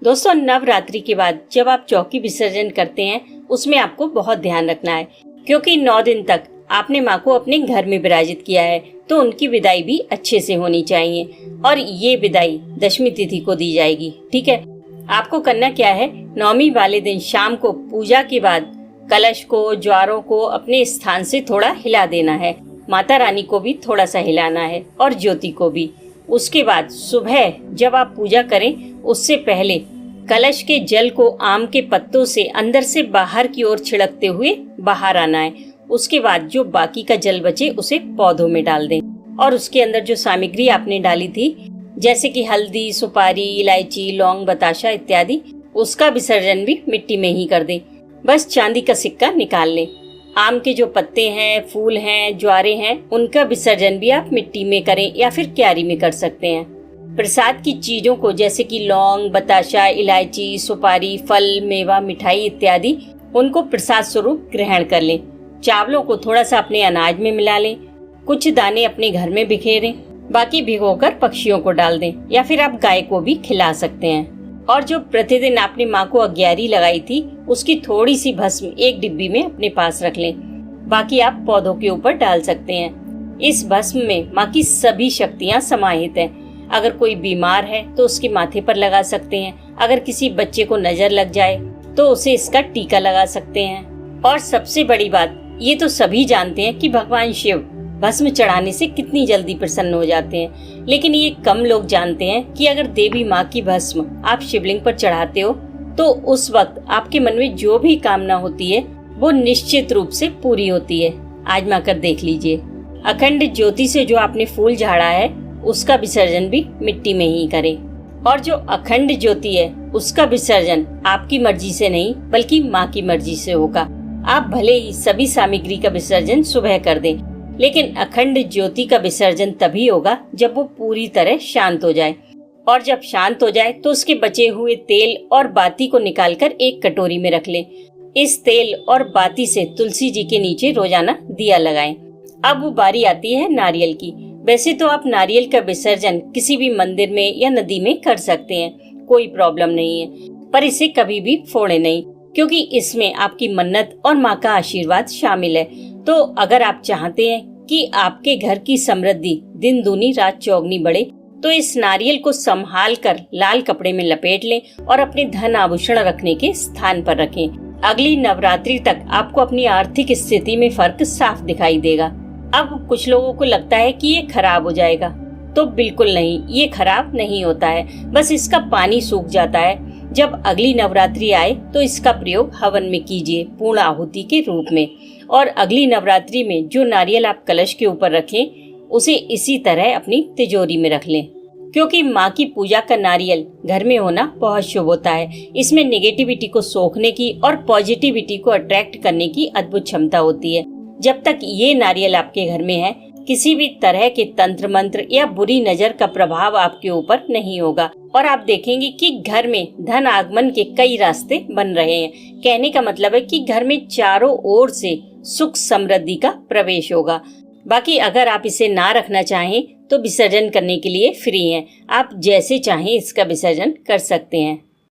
दोस्तों, नवरात्रि के बाद जब आप चौकी विसर्जन करते हैं उसमें आपको बहुत ध्यान रखना है, क्योंकि 9 दिन तक आपने माँ को अपने घर में विराजित किया है, तो उनकी विदाई भी अच्छे से होनी चाहिए और ये विदाई दशमी तिथि को दी जाएगी। ठीक है, आपको करना क्या है, नवमी वाले दिन शाम को पूजा के बाद कलश को, ज्वारों को अपने स्थान से थोड़ा हिला देना है, माता रानी को भी थोड़ा सा हिलाना है और ज्योति को भी। उसके बाद सुबह जब आप पूजा करें उससे पहले कलश के जल को आम के पत्तों से अंदर से बाहर की ओर छिड़कते हुए बाहर आना है। उसके बाद जो बाकी का जल बचे उसे पौधों में डाल दें और उसके अंदर जो सामग्री आपने डाली थी, जैसे कि हल्दी, सुपारी, इलायची, लौंग, बताशा इत्यादि, उसका विसर्जन भी मिट्टी में ही कर दें। बस चांदी का सिक्का निकाल लें। आम के जो पत्ते हैं, फूल हैं, ज्वारे हैं, उनका विसर्जन भी आप मिट्टी में करें या फिर क्यारी में कर सकते हैं। प्रसाद की चीजों को जैसे कि लौंग, बताशा, इलायची, सुपारी, फल, मेवा, मिठाई इत्यादि, उनको प्रसाद स्वरूप ग्रहण कर लें। चावलों को थोड़ा सा अपने अनाज में मिला लें, कुछ दाने अपने घर में बिखेरें, बाकी भिगोकर पक्षियों को डाल दें या फिर आप गाय को भी खिला सकते हैं। और जो प्रतिदिन आपने माँ को अग्यारी लगाई थी उसकी थोड़ी सी भस्म एक डिब्बी में अपने पास रख लें, बाकी आप पौधों के ऊपर डाल सकते हैं। इस भस्म में माँ की सभी शक्तियाँ समाहित हैं। अगर कोई बीमार है तो उसके माथे पर लगा सकते हैं, अगर किसी बच्चे को नजर लग जाए तो उसे इसका टीका लगा सकते हैं। और सबसे बड़ी बात, ये तो सभी जानते हैं कि भगवान शिव भस्म चढ़ाने से कितनी जल्दी प्रसन्न हो जाते हैं, लेकिन ये कम लोग जानते हैं कि अगर देवी माँ की भस्म आप शिवलिंग पर चढ़ाते हो तो उस वक्त आपके मन में जो भी कामना होती है वो निश्चित रूप से पूरी होती है। आजमा कर देख लीजिए। अखंड ज्योति से जो आपने फूल झाड़ा है उसका विसर्जन भी मिट्टी में ही करें। और जो अखंड ज्योति है उसका विसर्जन आपकी मर्जी से नहीं बल्कि माँ की मर्जी से होगा। आप भले ही सभी सामग्री का विसर्जन सुबह कर दें, लेकिन अखंड ज्योति का विसर्जन तभी होगा जब वो पूरी तरह शांत हो जाए। और जब शांत हो जाए तो उसके बचे हुए तेल और बाती को निकालकर एक कटोरी में रख लें। इस तेल और बाती से तुलसी जी के नीचे रोजाना दिया लगाएं। अब वो बारी आती है नारियल की। वैसे तो आप नारियल का विसर्जन किसी भी मंदिर में या नदी में कर सकते हैं, कोई प्रॉब्लम नहीं है, पर इसे कभी भी फोड़े नहीं, क्योंकि इसमें आपकी मन्नत और माँ का आशीर्वाद शामिल है। तो अगर आप चाहते हैं कि आपके घर की समृद्धि दिन दूनी रात चौगनी बढ़े, तो इस नारियल को संभाल कर लाल कपड़े में लपेट लें और अपने धन आभूषण रखने के स्थान पर रखें। अगली नवरात्रि तक आपको अपनी आर्थिक स्थिति में फर्क साफ दिखाई देगा। अब कुछ लोगों को लगता है कि ये खराब हो जाएगा, तो बिल्कुल नहीं, ये खराब नहीं होता है, बस इसका पानी सूख जाता है। जब अगली नवरात्रि आए तो इसका प्रयोग हवन में कीजिए पूर्ण आहुति के रूप में। और अगली नवरात्रि में जो नारियल आप कलश के ऊपर रखें उसे इसी तरह अपनी तिजोरी में रख लें, क्योंकि माँ की पूजा का नारियल घर में होना बहुत शुभ होता है। इसमें नेगेटिविटी को सोखने की और पॉजिटिविटी को अट्रैक्ट करने की अद्भुत क्षमता होती है। जब तक ये नारियल आपके घर में है, किसी भी तरह के तंत्र मंत्र या बुरी नजर का प्रभाव आपके ऊपर नहीं होगा और आप देखेंगे कि घर में धन आगमन के कई रास्ते बन रहे हैं। कहने का मतलब है कि घर में चारों ओर से सुख समृद्धि का प्रवेश होगा। बाकी अगर आप इसे ना रखना चाहें तो विसर्जन करने के लिए फ्री हैं। आप जैसे चाहें इसका विसर्जन कर सकते हैं।